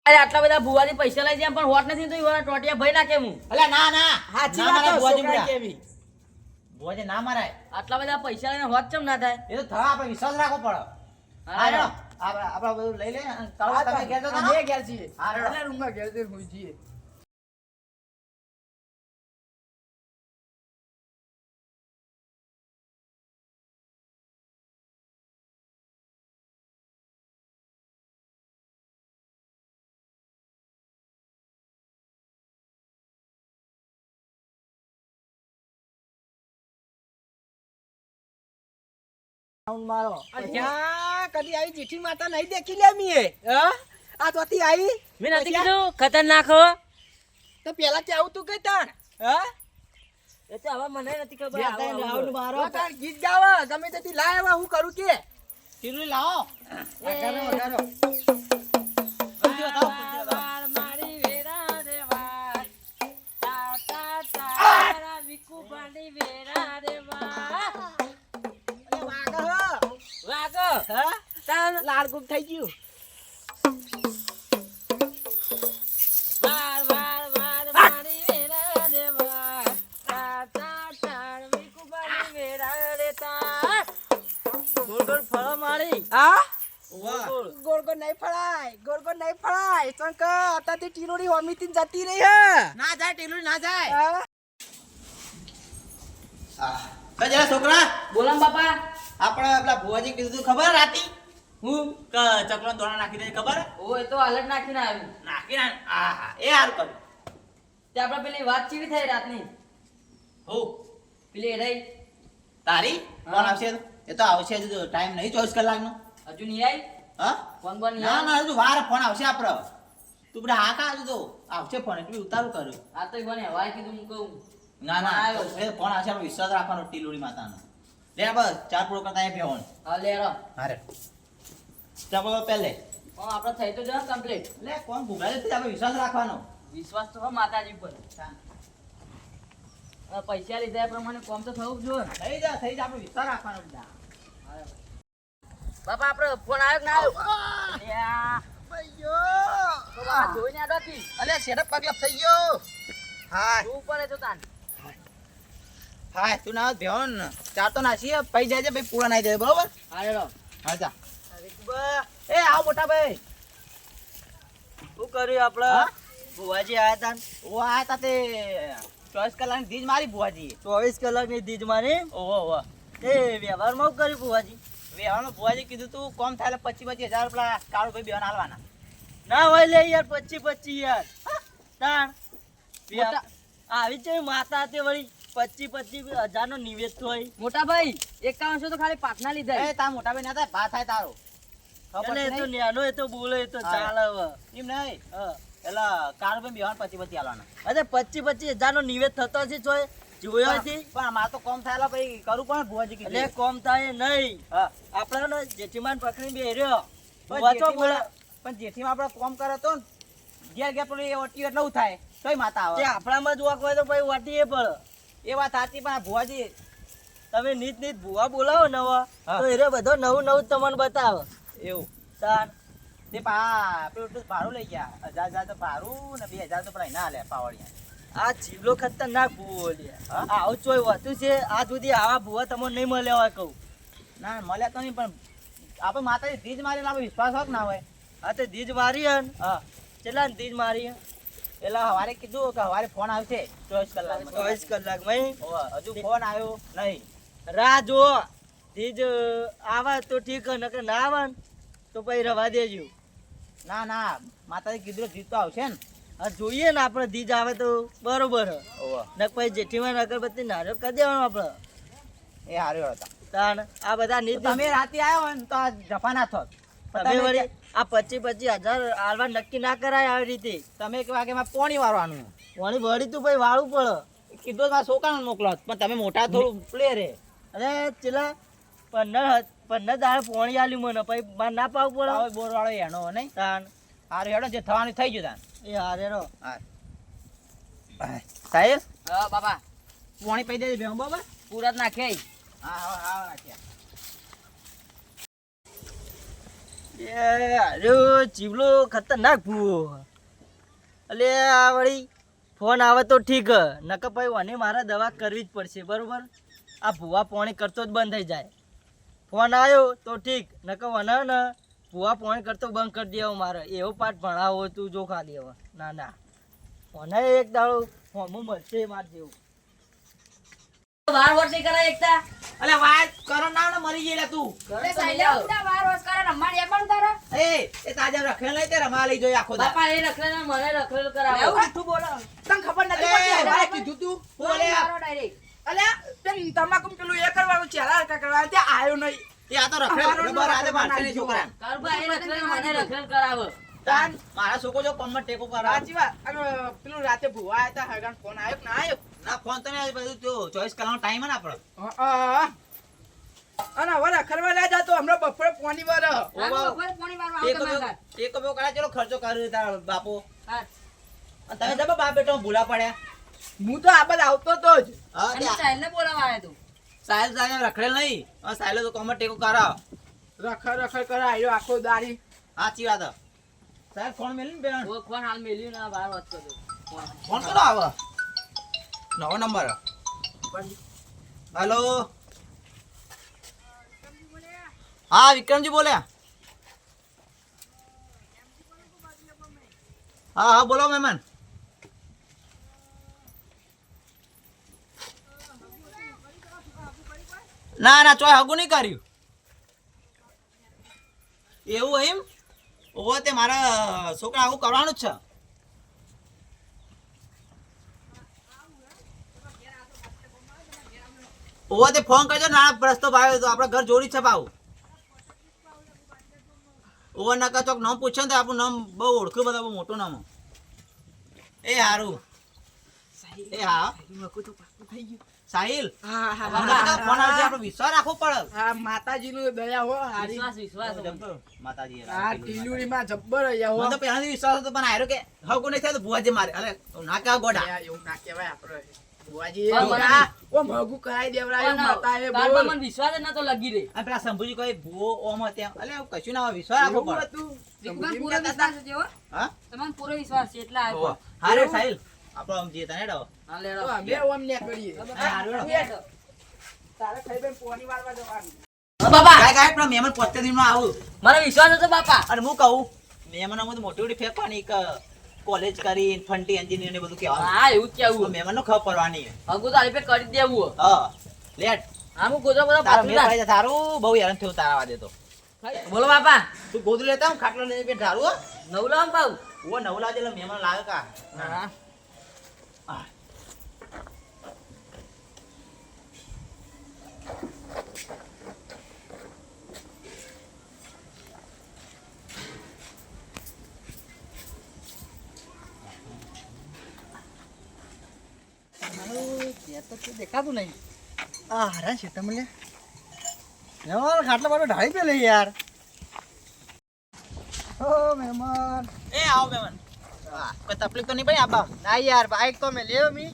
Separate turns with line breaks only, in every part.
અરે આટલા બધા ભુવાથી પૈસા લઈ જાય પણ હોટ નથી તો ઈવાના ટોટિયા ભઈ નાખે હું.
અલે ના ના
હાચી
ના
વાત
મારાય
તો
ભુવાજી
છોકરા
બુડા.
કેવી
ભુવાજી ના મારાય.
આટલા બધા પૈસા લઈને હોટ ચમ ના થાય?
એ તો થા આપણે વિશ્વાસ રાખવો પડે. હા હેડો. આપણા બધું લઈ લે અને કાળો તમે ઘેર જતા
અમે ઘેર છીએ
હા, રેડો.
અરે રૂમમાં ઘેર જઈને હોઈ છીએ મારો ત્યાં કદી આવી જેઠી માતા નહીં દેખી લે મીએ આ તોથી આવી
મેં નથી કીધું ખતરનાક હો.
તો પેલા કેવું તું કઈ તાણ હા
એ તો હવે મને નથી ખબર.
બે
આવો,
ત્રણ
આવો.
રાઉન્ડ મારો તાણ ગીત ગાવા ગમે તેથી લાવ્યા હું કરું કે
ટીલું લાવો.
વગાડો વગાડો
પૂંજી બતાવો, પૂંજી બતાવો.
વાર મારી વેરા રે વાર. તા તા તારા વિકુ ભાંડી વેરા રે વાર.
અરે વાગો હો
વાગો.
હા
તાન
લાડ ગુમ થઈ ગયું
વાર વાર વાર મારી વેરા રે વાર. તા તા તાર વિકુ ભાંડી વેરા રે તાર. ગોળ ગોળ ફળો મારી.
હા
વાહ.
ગોળ.
ગોળ ગોળ નહીં ફળાય ગોળ ગોળ નહીં ફળાય ચંક અત્યારથી ટીરોડી હોમીથી જતી રહી હે
ના જાય ટીલું ના જાય.
હા
કઈ જરા છોકરા
બોલો ને બાપા.
આપણે પેલા ભુવાજી કીધું તું ખબર રાતી હું કે ચકલો દોણા નાખી દે ખબર
ઓ એ તો હાલત નાખીને આવ્યું.
નાખી ના આહા એ હારું કર્યું.
તે આપણે પેલી વાત ચીવી થઈ રાતની.
હો
પેલી રહી
તારી કોણ આવશે એ તો આવશે હજુ ટાઈમ નહીં 24 કલાકનો.
હજુ નહીં આવી.
હા
ફોન બોન નહીં
ના
આવ્યો?
ના હજુ વાર ફોન આવશે આપણો. તું બધા હા કા હજુ તો આવશે ફોન એટલે ઉતારું કર્યું.
આ તો મને હવાય કીધું હું કહું.
ના ના
આવ્યો.
એ ફોન આવશે આપણે વિશ્વાસ રાખવાનો ટીલુડી માતાનો. લે બસ ચાર પૂરો કરતા એ બેહોન
હા લે રો.
હારે ચાલો પહેલે
આપણે થઈ તો જાય કમ્પ્લીટ.
લે કોણ ભૂગાલે છે આપણે વિશ્વાસ રાખવાનો.
વિશ્વાસ તો હો માતાજી પર. હવે પૈસા લીધા એ પ્રમાણે કામ તો થવું જ જોઈએ ને.
થઈ જા આપણે વિશ્વાસ રાખવાનો બધા.
બાપા આપણે ફોન આવ્યો કે ના આવ્યો?
અయ్యో
તો બાપા જોઈને આડો કી.
અલે સેટઅપ પગલા થઈ ગયો હા
શું ઉપર તો તાન.
હા તું ના બેહોન ચાર તો નાસી પૈ જાય છે ભાઈ પૂરા નાઈ જાય બરોબર.
હા રે રો.
હા જા એ આવ મોટા ભાઈ.
શું કર્યું આપણે?
હા?
ભુવાજી આયા તા.
ઓ આ તા તે 24 કલાકની દીજ મારી ભુવાજી.
24 કલાકની દીજ મારી.
ઓહો ઓહો
એ વ્યવહારમાં શું કર્યું ભુવાજી?
વેવાનું ભુવાજી કીધું તું કોમ થાય એટલે 25,000 રૂપિયા કાળુ ભાઈ બેન આલવાના.
ના હોય લે યાર 25 યાર. તાણ
મોટા-
આવી છે માતા તે વળી 25,000 નો નિવેદ હોય. મોટા ભાઈ 5100 તો ખાલી પાટના લીધા.
એ તા મોટા ભાઈ ના થાય ભા થાય તારો. ખબર
એટલે
છે
એ તો
નહીં?
નેનો એ તો બોલે એ તો
હા.
ચાલે હવે.
એમ નહીં
હા.
એટલે કાળુ ભાઈ બેન 25,000 આલવાના.
અરે 25,000 નો નિવેદ થતો છે જોય જોયો નથી.
પણ મારે તો કોમ થાય એટલે ભાઈ કરવું પણ ભુવાજી
એટલે
કીધું.
કોમ થાય નહીં.
હા
આપણે ને જેઠીમાન પકડી બેર્યો.
પણ
વાંચો બોલે.
જેઠીમાં- પણ જેઠીમાં આપણે કોમ કરે તો ને, ઘેર ઘેર પેલું એ ઓટી એટલે એવું થાય તોય માતા
તે
આવે.
આપણામાં જ વાંક હોય તો ભાઈ વાટી એ પડે.
એ વાત સાચી પણ આ ભુવાજી
તમે નીત નીત ભૂવા બોલાવો નવા
હા.
તો એ બધો નવું નવું તમને બતાવે.
એવું
તાન
તે પા પેલું તો ભાડું લઈ ગયા 1,000 તો ભાડું ને 2,000 તો પેલા ના લે પાવડિયા.
આ જીવલો ખતરનાક ભૂવો લ્યા.
હા?
આવું ચોય હોતું છે આ સુધી આવા ભૂવા તમને નહીં મળ્યા હોય કહું.
ના મળ્યા તો નહીં પણ આપણે માતાજી ધીજ મારીને આપણે વિશ્વાસ હોક ના હોય.
આ તો દીજ મારી હે ને.
હા
કેટલા ને દીજ મારી હે?
એટલે હવારે કીધું કે હવારે ફોન આવશે 24 કલાકમાં.
24 કલાકમાં
હોવે, હજુ ફોન આવ્યો નહીં.
રાહ જુઓ. દીજ આવે તો ઠીક નકર ના આવે ને તો પછી રવા દેજો.
ના ના માતાજી કીધું ધીજ તો આવશે ને.
હા જોઈએ ને આપણે દીજ આવે તો બરોબર હે.
હોવે,
નક પછી જેઠીમાં અગરબત્તી નારિયેળ કરી દેવાનું આપણે.
એ હાર્યો હતા.
તાણ આ બધા
તો
નીત
તમે રાતે આવ્યો હોય ને તો આ જફા ના થોત. પણ
તમે
તમે
વળી આ 25,000 આલવા નક્કી ના કરાય આવી રીતે.
તમે કેવા કે મારે પોણી વારવાનું
વળી વળી તું ભાઈ વાળું પડે.
કીધું તો મારા છોકરાને મોકલો પણ તમે મોટા થોડું પ્લે રે.
અરે ચેલા 15 દાડે પોણી આલ્યું મને પછી માર ના પાવું પડે.
હવે બોર વાળો એનો નહીં
તાણ
હારું હેડો જે થવાનું થઈ ગયું તાન.
એ હારે રો.
સાહેબ
હા બાબા
પોણી પી દેજે બેહો બાબા.
પૂરા નાખે.
હા હા હા રાખ્યા.
એ અરે ચીવલો ખતરનાક ભૂવો. અલે આ વળી ફોન આવે તો ઠીક, નકર ભાઈ મને મારે દવા કરવી જ પડશે બરોબર. આ ભૂવા પોણી કરતો જ બંધ થઈ જાય. ફોન આવ્યો તો ઠીક, નકર વને ને ભૂવા પોણી કરતો બંધ કરી દેવો મારે. એવો પાઠ ભણાવો તું જો ખાલી હવે. ના ના મને એક દાડો ફોર્મું મળશે માર જેવું.
વાર વર્ષે કરે એકતા
અલે વાત કરો ના ને મરી ગયેલા તું.
અરે સાઈલા ઉડા વાર વર્ષ કરે રમાડી પણ તારા
એ તાજા રખેલ નહીં તે રમા લઈ જોઈ આખો દા.
બાપા એ રખલે ને મને રખલે કરાવે
એવું મીઠું બોલો તને ખબર નથી પડતી મારે કીધું તું
બોલે
ડાયરેક્ટ
અલ્યા તે તમાકુ પેલું એ કરવાનું ચહેરા હરકા કરવાનું તે આયો નહીં
એ આ તો રખેલ બરાબર આદે મારશે ને છોકરા.
કારબા એ રખલે ને મને રખલે કરાવે
તાન મારા છોકરો જો કમર ટેકો કરા.
સાચી વાત અને પેલું રાતે ભૂવા આયા તા હરગાન ફોન આવ્યો કે ના આવ્યો
ના ફોન તો નહીં બધું જો ચોઈસ કરવાનો ટાઈમ હે ને આપણો.
અને હવે રખડવા ના જાતો હમણાં બપોરે પોની વાર
બપોરે પોણી વારવા આવતો માંગા
ટેકો બેકો કરા ચલો ખર્ચો કર્યો તારા બાપો.
હા
અને તમે જબા બાપ બેટો ભૂલા પડ્યા.
હું તો આ બાદ આવતો તો જ
હા
અને સાઈલ ને બોલાવા આવ્યો તું
સાહેલ સાહેબ રખડેલ નહીં. હા સાહેલ તો કમર ટેકો કરાવ.
રખડ કરા આવ્યો આખો દાડી
સાચી વાત હે. સાહેબ ફોન મેલી ને બેન.
ઓ ફોન હાલ મેલ્યું ના વાર વાત કરતો
ફોન કરો આવો. નવો નંબર. હેલો. હા વિક્રમજી બોલ્યા. હા હા બોલો મહેમાન. ના ના ચોય હગું નહીં કર્યું એવું એમ. ઓહો તે મારા છોકરા આવું કરવાનું જ છે. ઓહો તે ફોન કરજો નાના પ્રસ્તો ભાવ્યો તો આપણા ઘર જોડી છે ભાવ. ઓહો નકા ચોક નામ પૂછે ને તો આપણું નામ બહુ ઓળખ્યું બધા બહુ મોટું નામ. એ હારું એ હા સાહિલ ફોન આવશે આપણે વિશ્વાસ રાખવો પડે.
હા માતાજી નું દયા હો હારી
વિશ્વાસ
માતાજી
આ ટીલુડી માં જબ્બર રહ્યા હો
મને તો પહેલાથી વિશ્વાસ હતો પણ આયરો કે હગું નહીં થાય તો ભુવાજી મારે. અરે ના કા ગોડા
એવું ના કહેવાય આપણે બુઆજી
પણ મને-
ઓ મગુ કરાઈ દેવરાયો માતા એ
કારબા
બોલ
મને વિશ્વાસ જ નતો લગી રે
આ પેલા શંભુજી કોઈ ભૂવો ઓમ ત્યાં અલે આવું કશું ના હોય વિશ્વાસ રાખવો
એવું
પડે.
હતું
તમને પૂરો વિશ્વાસ છે હો
હા
તમને પૂરો વિશ્વાસ છે એટલે આવ્યો
હારે સાહિલ આપણો આમ જીતા ને ડો.
હા લેડો
તો અમે ઓમ ને કરીએ
બેઠો.
તારે ખાઈ બેન પોની વાળવા જવાનું
હા, બાપા
કાંઈ કાંઈ પણ મહેમાન 75 દિનમાં આવું.
મને વિશ્વાસ હતો બાપા
અને હું કહું મહેમાનો બધું મોટી મોટી ફેંકવાની કોલેજ કરી ફંટી એન્જિનિયર ને બધું કહેવાનું.
હા એવું જ કેવું
મહેમાનો ખબર પડવાની.
હગું તો આલી પે કરી જ દેવું
હા લેટ
હા હું ગોદરા બધા
તારો
પાછું
મેળ પડી જાય. તારું બહુ હેરાન થયું તારા વાદે તો.
બોલો બાપા
તું ગોદડું લેતા હું ખાટલો લઈને બેઠ ધારું હો.
નવલો આમ પાઉં
ઓ નવલા જેલા મહેમાન લાગે કા.
હા
હા.
દેખાતું નહીં. આ હારા છે તમને ખાટલા બાટલો ઢાળી પે લઈ યાર. ઓ મહેમાન
એ આવો મહેમાન. હા કોઈ તકલીફ તો નહીં પડી આપા.
ના યાર બાઈક તો મેં લેવો મી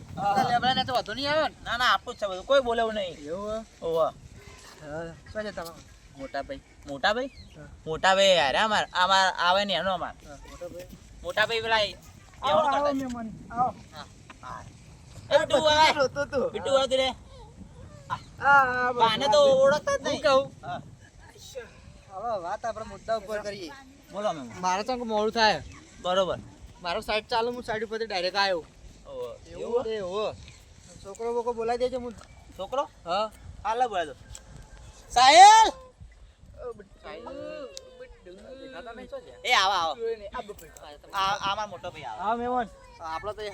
લેબડા ને તો વધુ નહીં આવ્યો ને
ના ના આપણું જ છે બધું કોઈ બોલે એવું નહીં.
એવું
ઓવા
શું છે તમારું
મોટા ભાઈ મોટા ભાઈ મોટા ભાઈ યાર અમાર આવે ને એનો અમાર મોટા ભાઈ પેલા
આવો
એવડું
આવો
કરતા.
મહેમાન આવો
હા એ બીટુ આવે
તો
બીટુ આવે રે.
આ
પાને તો ઓળખતા જ નહીં.
કહું
હા
હવે વાત આપણે મુદ્દા ઉપર કરીએ.
બોલો મહેમાન.
મારે તો મોડું થાય
બરોબર.
મારો સાઈડ ચાલુ હું સાઈડ ઉપરથી ડાયરેક્ટ આવ્યો
ઓવો.
એવું એવો છોકરો બોકો બોલાવી દેજો હું
છોકરો
હા
હાલ બોલે તો સાહેલ એ આવા આવો આ માર મોટો ભાઈ આવે.
હા મહેમાન આપણો તો હવે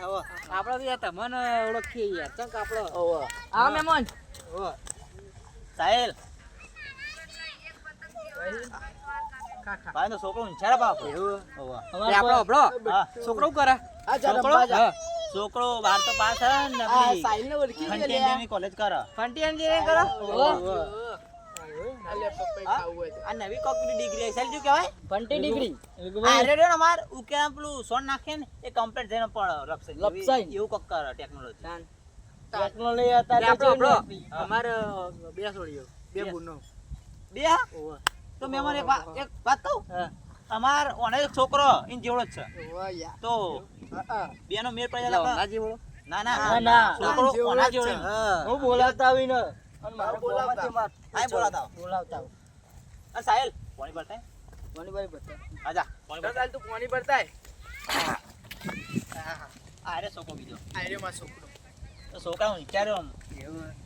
આપણે તો યાર તમને ઓળખીએ યાર ચંક આપણો
ઓવો.
આવો મહેમાન
ઓહ
સાહેલ ભાઈ નો છોકરો ઊંચાડા બાપ.
એવું
ઓવો.
એ આપણો આપણો
હા
છોકરો શું કરે
આ જા
છોકરો?
રંબા જા.
છોકરો 12 તો પાસ હે ને
આ
પેલી
સાઈલ ને ઓળખી
ફંટી
લે
એન્જિનિયરિંગ કોલેજ કરે.
ફંટી એન્જિનિયરિંગ કરો
અલે પપ્પા ખાવું હોય તો.
આ નવી કોકની ડિગ્રી એસએલ શું કહેવાય?
ફંટી ડિગ્રી
આ રેડિયો ને અમાર ઉકે પેલું સોન નાખે ને એ કમ્પ્લીટ થઈને પણ લપસે
લપસાઈ.
એવું કોક કરે ટેકનોલોજી.
ટેકનોલોજી હતા
આપણો
અમારે બે છોડીઓ બે
બે.
બુનો
બે હા?
ઓહ
તો મહેમાન એક વાત કહું, અમાર ઓને એક છોકરો ઈન જેવડો જ છે,
વાહ યાર.
તો
હા.
બેનો મેળ પડી જાય તો- ના ના
ના, ના.
છોકરો ઓના જેવડો જ.
હું બોલાવતા આવીને અને મારે
બોલાવતા.
બોલાવતા
આય બોલાવતા.
બોલાવતા આવું.
આ સાહેલ પાણી ભરતા હે?
કોની બાઈ બતા
આજા પાણી ભરતા.
ચાલ તું પાણી ભરતાય.
આ રે છોકરો બીજો
આયરે માં છોકરો.
તો છોકરાઓ વિચાર્યો આમ.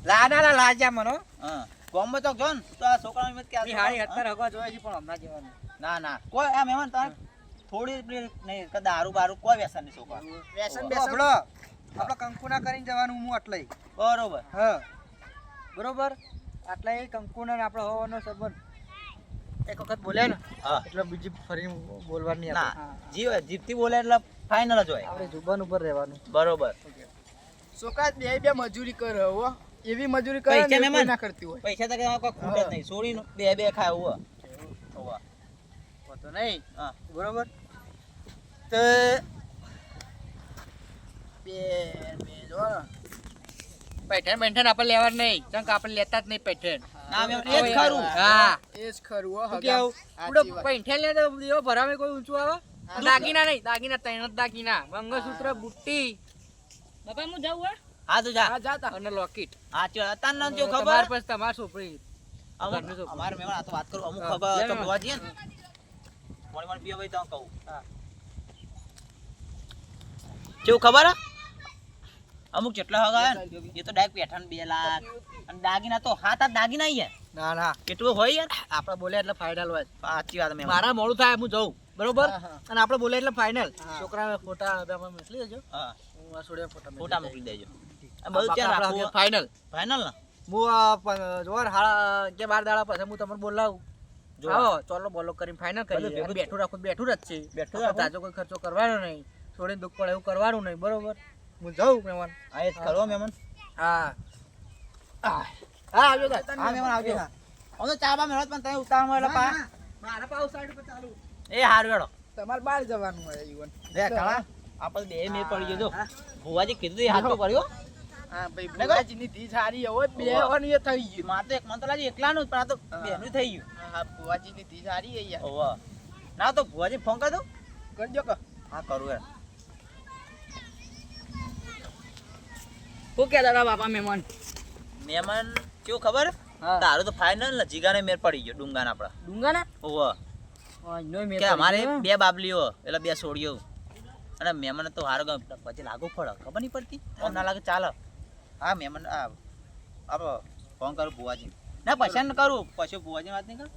લાડા લાજા મનો.
હા ગામમાં તો જો ને તો આ છોકરાઓ એમ જ કે આ
હારી
છોકરાઓ-
અત્યારે હગવા જોયા છે પણ હમણાં જેવાનું.
ના ના કોઈ આ મહેમાન તાર થોડી પેલી નહીં કે દારૂ બારૂ કોઈ વ્યસન નહીં છોકરા.
વ્યસન બેસન આપણે કંકુના કરીને જવાનું હું આટલે.
બરોબર.
હા બરોબર. આટલે કંકુના ને આપણે હોવાનો સંબંધ એક વખત બોલ્યા ને
હા
એટલે બીજી ફરી બોલવાનું નહીં
ના જીભથી બોલે એટલે ફાઇનલ જ હોય.
આપણે જુબાન ઉપર રહેવાનું.
બરોબર.
છોકરા બે મજૂરી કરે હો, એવી મજૂરી કરે
પૈસા
ને
મહેમાન?
કોઈ ના કરતી હોય.
પૈસા તો કઈ કોઈ ખૂટ જ નહીં. છોડીને બે ખાય હોવા. હોવા.
વાંધો નહીં.
હા
બરોબર. તો બે જો પૈઠણ બેઠણ આપણે લેવાનું નહીં, ચંક આપણે લેતા જ નહીં પૈઠણ.
ના મહેમાન એ જ ખરું.
હા એ જ ખરું હો.
શું કેવું?
આપણે પૈઠણ લે તો દેવો ભરાવે કોઈ ઊંચું આવે? દાગીના નહીં, દાગીના ત્રણ જ દાગીના, મંગળસૂત્ર, બુટ્ટી.
બાપા હું જાઉં હો.
હા તો જા.
હા જાતા અને લોકેટ.
હા ચલ અત્યાર જો ખબર
તમાર પછી તમાર છોકરી.
અમુક અમારે મહેમાન આ તો વાત કરું અમુક ખબર તો જોવા જઈએ ને પાણી પીવા ભાઈ તો કહું.
હા.
કેવું ખબર હે? અમુક જેટલા હગા હે ને, એ તો ડાયરેક્ટ પેઠાણ 2 લાખ અને દાગીના તો હાથ દાગીના ઈ હે.
ના ના
કેટલું હોય યાર?
આપણે બોલે એટલે ફાઇનલ હોય.
સાચી વાત મહેમાન.
મારા મોડું થાય હું જઉં બરોબર.
હા, હા.
અને આપણે બોલે એટલે ફાઇનલ. છોકરા ફોટા આપણે મોકલી દેજો.
હા
હું આ છોડ્યા ફોટા
ફોટા મોકલી દેજો. આ બધું ત્યાં રાખવું
ફાઇનલ.
ફાઇનલ ને
હું જોર હાડા કે 12 દાડા પછી હું તમને બોલાવું.
જો.
આવો ચાલો બોલો કરીને ફાઇનલ કરીએ.
ભલે ભેગું
બેઠું રાખું બેઠું જ છે.
બેઠું
આપણે
રાખું.
તાજો કોઈ ખર્ચો કરવાનો નહીં. છોડીને દુઃખ પડે એવું કરવાનું નહીં બરોબર. હું જાઉં મહેમાન.
આ એ જ કરો મહેમાન.
હા હા આવજો તાર.
હા મહેમાન આવજો. હું તો ચા બા મેળવત પણ તને ઉતાવળમાં એટલે પા
મારા પાઉ સાઈડ પર ચાલુ.
એ હારું હેડો.
તમારે બહાર જવાનું હોય ઈવન.
લે કાળા આપણે બે મેળ પડી ગયો જો. ભુવાજી કીધું તું એ હાથ તો કર્યો.
હા ભાઈ
લે
બુવાજીની ધી સારી હોય બે વાની એ થઈ ગયું.
માં તો એક મન તો લાગ્યું એકલાનું જ, પણ આ તો બેનું થઈ ગયું.
હા બુવાજીની ધી સારી હે યાર.
ઓવા ના તો ભુવાજી ફોન કરી દઉં.
કરજો કે.
હા કરું યાર.
શું કહેતા હતા બાપા મહેમાન?
મહેમાન કેવું ખબર?
હા.
તારું તો ફાઇનલ ને જીગાને મેર પડી ગયો ડુંગાના આપડા.
ડુંગાના?
ઓવા
આજનો મેળ
કે
પડી
અમારે
ગયો.
2 બાબલીઓ એટલે 2 છોડીઓ અને મહેમાન તો હારો ગમ પછી લાગુ પડે ખબર નહીં પડતી ઓમ ના લાગે ચાલે. હા મહેમાન આ આપણે ફોન કરું ભુવાજી ના પસંદ કરું પછી ભુવાજી વાત નહીં કર.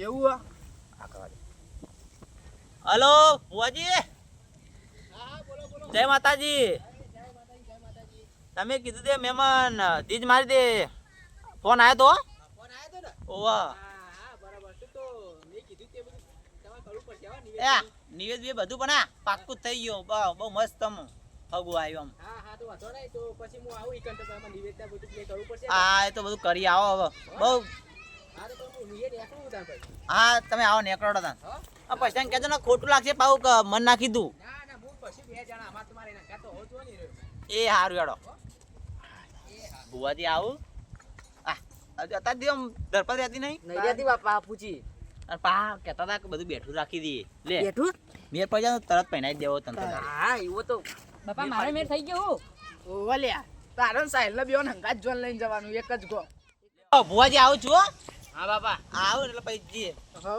એવું
હા કરવા દે. હલો ભુવાજી. જય માતાજી. તમે કીધું તે મહેમાન દીજ મારી દે ફોન આવ્યો તો ઓવા એ નિવેદ બી બધું પણ આ પાક્કું જ થઈ ગયું. બહુ મસ્ત તમ હગું આવ્યું આમ. હા એ તો બધું કરી આવો હવે બહુ. હા તમે આવો નેકળો તા પછી તમે કહેજો ને ખોટું લાગશે પાછું મન નાખી દઉં. એ સારું હેડો ભુવાજી આવું. અત્યારે દી આમ ધરપત રહેતી નહીં
નહીં રહેતી બાપા પૂછી.
અને પા કહેતા હતા કે બધું બેઠું રાખી દઈએ લે
બેઠું?
મેર પડી જાય તો તરત પહેરાવી દેવો તને તો.
હા એવો તો બાપા મારે મેળ થઈ ગયો.
ઓવલ્યા તારણ સાહેલ ને બેન હંગાત જોન લઈને જવાનું એક જ ગો.
ભુવાજી આવું છું હો.
હા બાપા.
આવું એટલે પછી જઈએ.
હઉ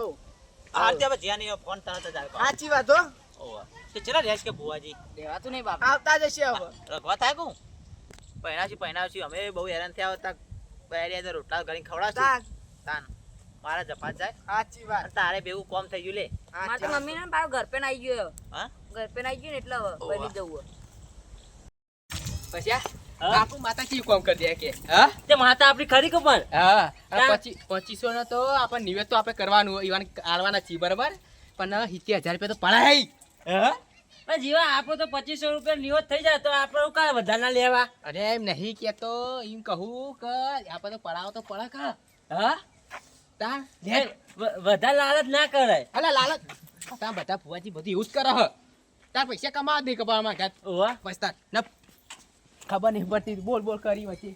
હા ત્યાં જ્યાં નહીં ફોન તરત જ આવે.
સાચી વાત હો.
ઓવા કે ચલા રહેશ કે ભુવાજી
દેવાતું નહીં બાપા.
આવતા જશે હવે.
રખવા થાય કહું પહેણાવશું અમે બહુ હેરાન થયા હતા. બહેરી તો રોટલા કરીને ખવડાવશું
તાન.
તાન મારા જપાત જાય
સાચી વાત.
અને તારે બેવું કોમ થઈ ગયું લે.
મારે તો મમ્મી ને બાર ઘર પેન આવી ગયો.
હા
ઘર પેન આવી ગયું ને એટલે હવે બની જવું.
પછી બાપુ માતા કેવું કામ કરી દે કે હા
તે માતા આપણી ખરી ખબર.
હા
તાન.
2500 નો તો આપણે નિવેદ તો આપણે કરવાનું ઈવાન આલવાના છીએ બરાબર પણ 70000 રૂપિયા તો પડાય. હા
પણ જીવા આપણો તો 2500 રૂપિયા નિવત થઈ જાય તો આપણે કાંઈ વધારે ના લેવા.
અરે એમ નહીં કેતો એમ કહું કે આપણે તો પડાવો તો પડે કા. હા તા
વધારે લાલચ ના કરાય.
અલા લાલચ તા બધા ફુવાજી બધું એવું જ કરે હ. તાર પૈસા કમાવા દે કપાળમાં ઘાત
ઓવા
બસ તાર ન ખબર નહીં પડતી બોલ બોલ કરી વચ્ચે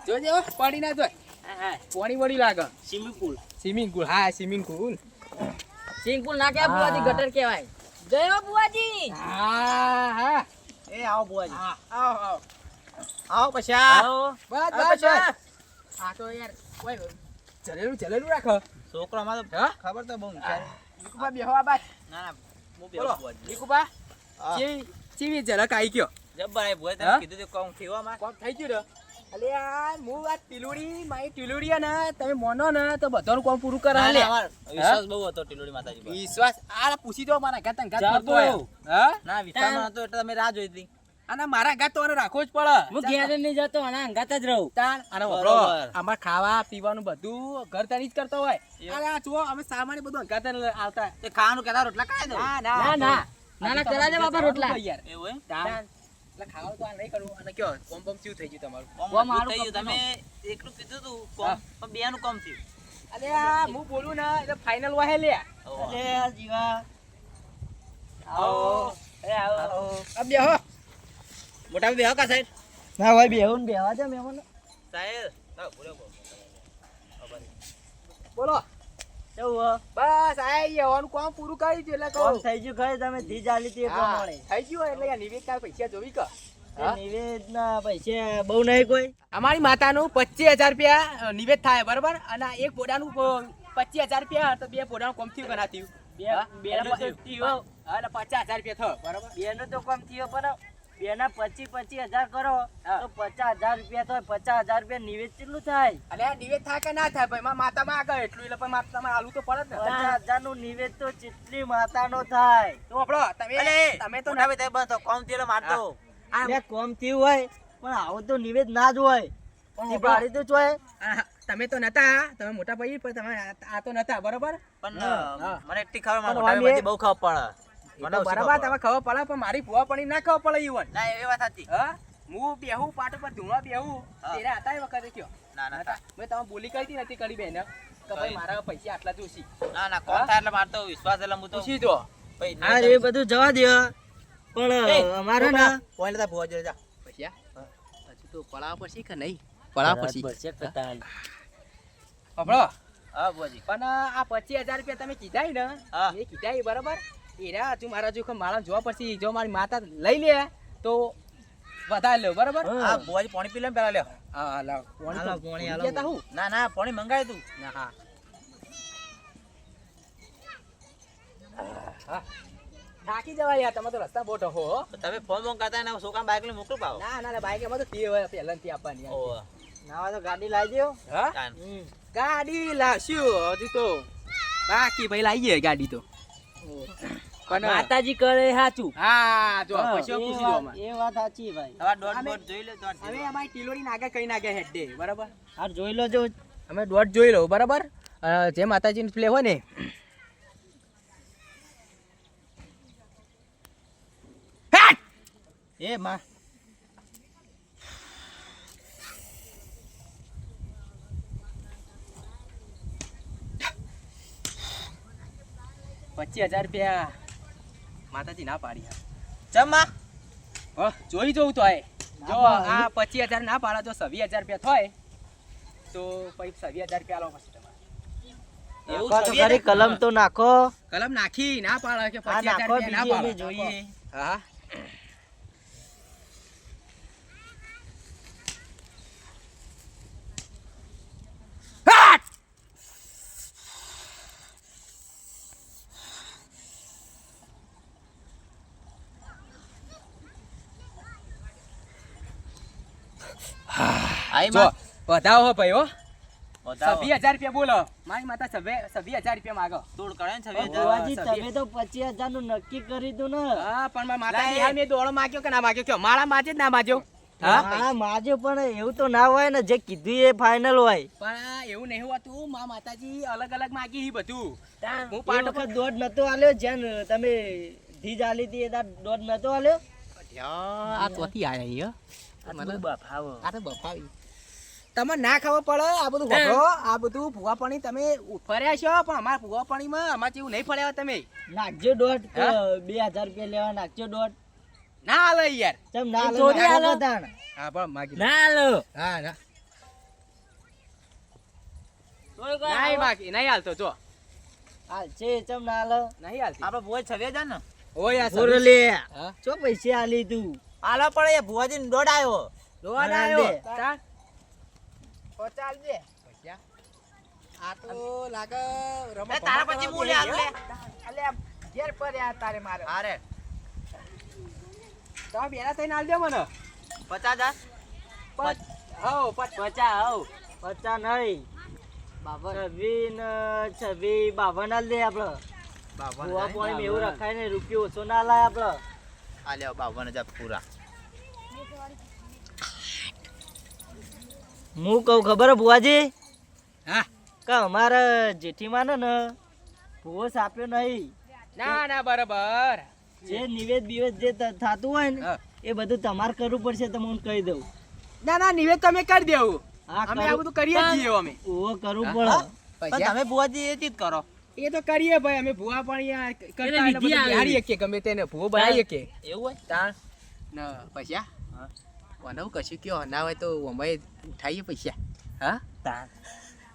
જોજે હો પડી ના જોય. પાણી વળી લાગે
સ્વિમિંગ પુલ.
સ્વિમિંગ પુલ હા સ્વિમિંગ પુલ
સ્વિમિંગ પુલ ના કહેવાય બુવાજી, ગટર કહેવાય. જય બુવાજી.
હા હા
એ આવો બુઆજી.
આવો આવો
આવો પછી આ.
આવો.
બસ
હા,
બસ
પછી.
બસ આ તો યાર ઓય જલેલું રાખો
છોકરો અમારો
હા?
ખબર તો બહુ વિચારે.
નિકુબા બેહો આ બાદ
ના ના હું
બોલો
બેહું બુઆજી.
નિકુબા
હા.
ચીવી ઝલક આવી ગયો
જબ્બર એ બુઆજી
હા?
તમે કીધું તો કોમ થયો અમાર.
કોમ થઈ ગયું ને અલે યાર હું આ ટીલુડી મારી ટીલુડી ને તમે મોનો ને તો બધાનું કોમ પૂરું કરે
ના,
લે
ના, અમાર વિશ્વાસ બહુ હતો ટીલોડી માતાજી પર.
વિશ્વાસ આ પૂછી દો મારા ઘાત ઘાત
જાબો.
કરતો હોય હા
ના વિશ્વાસ નતો એટલે તમે રાહ જોઈ હતી.
અને મારા ઘાત તો આને રાખવો જ પડે
હું ઘેર નહીં જતો અને અંગાત જ રહું.
તાણ અને
બરોબર.
વપરો અમાર ખાવા પીવાનું બધું ઘર તરી જ કરતો હોય
એવું.
અરે આ જુઓ અમે સામાન્ય બધું અંગાત આવતા
તે ખાવાનું કેતા રોટલા ખાઈ દો.
ના
ના ના ના કરા દે બાપા રોટલા.
યાર
એવું એમ?
તાણ એટલે ખાવાનું તો આ નહીં કરવું અને કયો કોમ બમ ચેવું થઈ ગયું તમારું
કોમ
કોમ
અડધું
હારું
થઈ ગયું.
કપડું.
તમે એકલું કીધું તું કોમ,
હા.
પણ બેનું કોમ થયું.
અરે આ હું બોલું ને એટલે ફાઇનલ વાહે લે
ઓહો.
અલે આ જીવા.
આવો
એ આવો.
આ બેહો
મોટા ભાઈ બેહો કા સાહેબ?
ના ભાઈ બેહું ને બેહવા દે મહેમાન.
સાહેબ ના, બોલો, બોલો.
બોલો
કેવું હો?
બસ આ યવાનું કામ પૂરું કરી દીધું એટલે
કોમ
કહું
થઈ ગયું ખરી તમે ધી ચાલી હતી એ
હા,
પ્રમાણે.
થઈ ગયું એટલે યાર નિવેદ કાંઈ પૈસા જોવી કે
એ નિવેદના પૈસા બહુ નહીં કોઈ.
અમારી માતાનું 25,000 રૂપિયા નિવેદ થાય બરોબર અને આ એક બોડાનું 25,000 રૂપિયા તો બે બોડાનું કોમ થયું કે ના થયું
બેનું તો થયું.
હા, એટલે 50,000 રૂપિયા થયો બરોબર
બેનું તો કમ થયો પણ બેના 25,000 કરો
હા.
તો 50,000 રૂપિયા થાય. 50,000 રૂપિયા નિવેદ કેટલું થાય?
એટલે આ નિવેદ થાય કે ના થાય ભાઈ મારા માતામાં આગળ એટલું એટલે પણ માતામાં આલુ તો પડે જ ને
50,000 નું નિવેદ તો ચેટલી માતાનો થાય.
તો આપણો તમે
અલે,
તમે તો
મોટા ભાઈ તમે બસ તો કોમ થયું એટલે મારતો.
આ-
બે કોમ થયું હોય પણ આવો તો નિવેદ ના જ હોય.
પણ
ઈ બાળી તો જોય.
આ તમે તો નતા તમે મોટા ભાઈ પણ તમે આ તો નતા બરોબર
પણ
હા.
મને એટલી ખબર મારા
પણ
મોટા
અમે-
ભાઈમાંથી બહુ ખબર પડે.
એ
મને
તો
ઓછી
બરાબર
ખબર
તમે ખબર પડે પણ મારી ભૂવા પડી ના ખબર પડે ઈવન
ના એ વાત સાચી.
હા હું બેહું પાટો પર ધૂળવા બેહું
હા.
તેરે હતા એ વખતે કયો
ના ના
હતા મેં તમે બોલી કરી હતી નથી કરી બેન કે ભાઈ
કઈ?
મારા પૈસા આટલા જોશી
ના ના કોમ થાય એટલે મારતો વિશ્વાસ એટલે હું તો
પૂછી દો
ભાઈ
હા એ બધું જવા દે પણ અમારે ના
કોઈ લેતા ભુવા જોડે જા.
પૈસા હજુ તો પડાવ પછી કે નહીં પડાવ પછી
બરસે કતાન.
આપણો
હા ભુવાજી.
પણ આ 25,000 રૂપિયા તમે કીધા ને
હા.
એ કીધા બરાબર એરા હજુ મારા જો મારા જોવા પછી જો મારી માતા લઈ લે તો વધારે લ્યો બરાબર
હા ભુવાજી પાણી પી લે ને પેલા લ્યો.
હા લાવ
હાલો,
પાણી
પાણી હાલો.
કહેતા હું
ના ના પાણી મંગાય તું.
ના હા હા થાકી જવાય યાર તમે તો રસ્તા બહુ ટહો હો.
તમે ફોન બોન કરતા ને છોકરા બાઈક લઈને મોકલું પાવ.
ના ના બાઈક એમાં તો તે હોય પહેલાથી આપવાની યાર.
ઓહો.
ના હોય તો ગાડી લાવી દો.
હા
કાન.
ગાડી લાવશું હજુ તો બાકી ભાઈ લાવીએ ગાડી તો પણ
માતાજી કરે સાચું.
હા જો
હા,
પછી
એ
પૂછી દો
વાત-
અમારે.
એ વાત સાચી ભાઈ.
હવે દોઢ
અમે-
બોટ જોઈ લે તો
હવે અમારી ટીલોડી નાગે કઈ નાગે હેડ દે બરાબર
હાર જોઈ લો જો.
અમે દોઢ જોઈ લઉં બરાબર જે માતાજીનો પ્લે હોય ને
એ માં
₹25,000 માતાજી ના પાડી
ચમ માં
જોઈ જોઉં તો આય જો
ના
આ 25,000 ના પાડા તો ₹20,000 થાય તો પછી ₹20,000 આલો પછી તમારે
એવું
નાખો તો
છવ્વીસ
ખરી, કલમ તો નાખો.
કલમ નાખી ના પાડે કે
આ નાખો,
25,000 ના
બીજી અમે
પાડે
જોઈએ.
હા
આઈ
જો
માં
વધાવો હો ભાઈ હો
બતાવો.
₹20,000 બોલો મારી માતા ₹20,000 માગો
તોડ કરે ને છવ્વીસ હજાર.
ભુવાજી,
સભ્ય.
તમે તો 25,000 નું નક્કી કરી દો ને.
હા પણ મારી માતાજી
લાય.
હાલ મેં દોડો માગ્યો કે ના માગ્યો કયો માળા માજે જ ના માજ્યો હા
હા માજો પણ એવું તો ના હોય ને જે કીધું એ ફાઇનલ હોય.
પણ એવું નહીં હોતું મા માતાજી અલગ અલગ માગી હી બધું હું
એ
પાટો
વખત દોઢ નતો આલ્યો જેન તમે ધીજ આલી હતી એ દાડ દોઢ નતો આલ્યો.
આ તોથી આયા
આ તો બફાવો.
આ તો બફાવી તમે ના ખાવો પડે આ બધું વપરો આ બધું ભૂવા પાણી તમે ફર્યા છો પણ અમારા ભૂવા પાણીમાં અમારે જેવું નહીં ફર્યા તમે
નાખજો દોઢ કે
હા?
2,000 રૂપિયા લેવા નાખજો દોઢ.
ના હાલે યાર
ચમ ના
એ
લે
થોડી
નાખો
આલો.
બધાને.
હા પણ માગી
ના લો
હા ના
તોય કોઈ
નહીં
આવો.
બાકી નહીં હાલતો જો
હાલ છે ચમ ના હાલ
નહીં હાલતી
આપણે ભુવા છવ્યા જા ને
ઓય આ
બોર
સર્વિસ.
લે
હા
ચો પૈસા આલી તું
આલો પણ એ ભુવાજી દોડ આવ્યો
દોડ
ના
આવ્યો
દે.
તાણ. ઓ ચાલ દે પૈસા આ તો લાગે રમો
એ તારા પછી હું લે હાલ લે
અલે ઘેર પર યાર તારે મારે
અરે
તમે બેના થઈને આલ દો મને
50,000
હો
પચા આવ.
પચા નહીં છવ્વી બાવન હાલ દે આપડે ભુવા પાણી એવું રખાય ને રૂપિયો ઓછો ના લાય આપડે
આ લ્યો 52,000 પૂરા
હું કહું ખબર હે ભુવાજી
હા
કે અમારા જેઠીમાં ને ભૂવો સાપ્યો નહીં
ના ના બરાબર
જે નિવેદ બિવેદ જે થતું હોય ને
હા.
એ બધું તમારે કરવું પડશે તમે હું કહી દઉં
ના ના નિવેદ તમે કરી દેવું
હા
અમે આ બધું કરીએ જ છીએ અમે
ઓવો કરવું
હા?
પડે
પણ તમે ભુવાજી એ ચીજ કરો
એ તો કરીએ ભાઈ અમે ભૂવા પણ યાર કરતા
એને
એટલે
વિધિ
બધું
આવે.
બિહારીએ કે ગમે તેને ભૂવો બનાવીએ કે
એવું હોય
તાણ ના પૈસા બનાવું કશું કયો ના હોય તો અમે ઉઠાઈએ પૈસા હા તાણ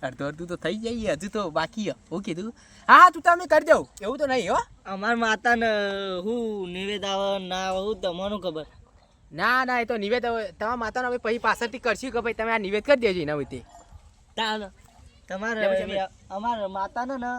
અડધું અડધું તો થઈ જાય હજુ તો બાકી હે હું કીધું હા તું તમે કરી દઉં એવું તો નહીં હો
અમાર માતા ને હું નિવેદ આવે ના આવે હું તમને ખબર
ના ના એ તો નિવેદ હવે તમારા માતાનો હવે પછી પાછળથી કરશું કે ભાઈ તમે આ નિવેદ કરી દેજો એના વચ્ચે
તાન તમારે
લે પછી
અમાર માતાનો ને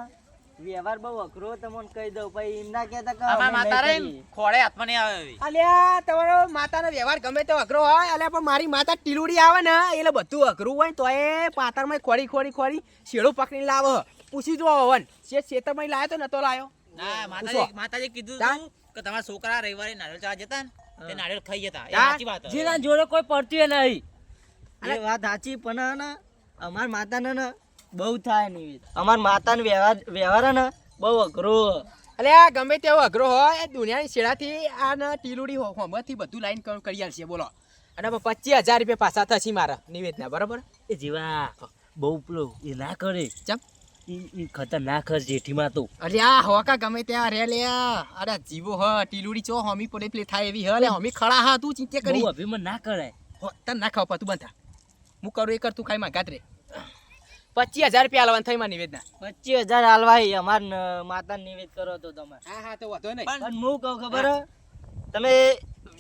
વ્યવહાર બહુ અઘરો તમને કહી દઉં પછી એમ ના કહેતા કે
અમારા
અમે
માતા રે
નહીં કરીએ.
ખોળે હાથમાં નહીં આવે એવી.
અલ્યા તમારો માતાનો વ્યવહાર ગમે તે અઘરો હોય અલ્યા પણ મારી માતા ટીલુડી આવે ને એટલે બધું અઘરું હોય તો એ પાતરમાં ખોડી શેડો પકડીને લાવે પૂછી જો હવન શેતરમાં લાવ્યો તો નતો લાવ્યો
ના
પૂછો.
માતાજી કીધું
તાન?
હતું કે તમારા છોકરા રવિવારે નારિયેળ ચાવા જતા ને તે નારિયેળ ખાઈ જતા એ
તાન?
સાચી વાત છે.
જેના જોડે કોઈ પડતું નહીં.
એ વાત સાચી પણ ને અમાર માતાને ને બહુ થાય નિવેદ અમાર માતાનો વ્યવહાર હે ને બહુ અઘરો હે.
અલ્યા ગમે તેવો અઘરો હોય એ દુનિયાની શેડાથી આ ને ટીલુડી હોમથી બધું લાઈન કરી આલશે બોલો અને 25,000 રૂપિયા પાછા થશે મારા નિવેદના બરાબર
એ જીવા બહુ પેલો એ ના કરે.
ચમ
એ ખતરનાક હશે જેઠીમાં તો.
અલ્યા હોકા ગમે ત્યાં રે લે અરે જીવો હ ટીલુડી ચો હોમી પ્લે થાય એવી હ લે હોમી ખડા હ તું ચિંતા કરી
બહુ અભિમાન ના કરાય.
તને ના ખાવ તું બંધ થા હું કરું એ કર તું ખાઈ માં ગાત રે 25,000 રૂપિયા આલવાન થઈ માં નિવેદના
25,000 હાલવાય અમાર માતા નિવેદ કરો તો તમે
હા હા તો વાંધો નહીં
પણ હું કહું ખબર હે? તમે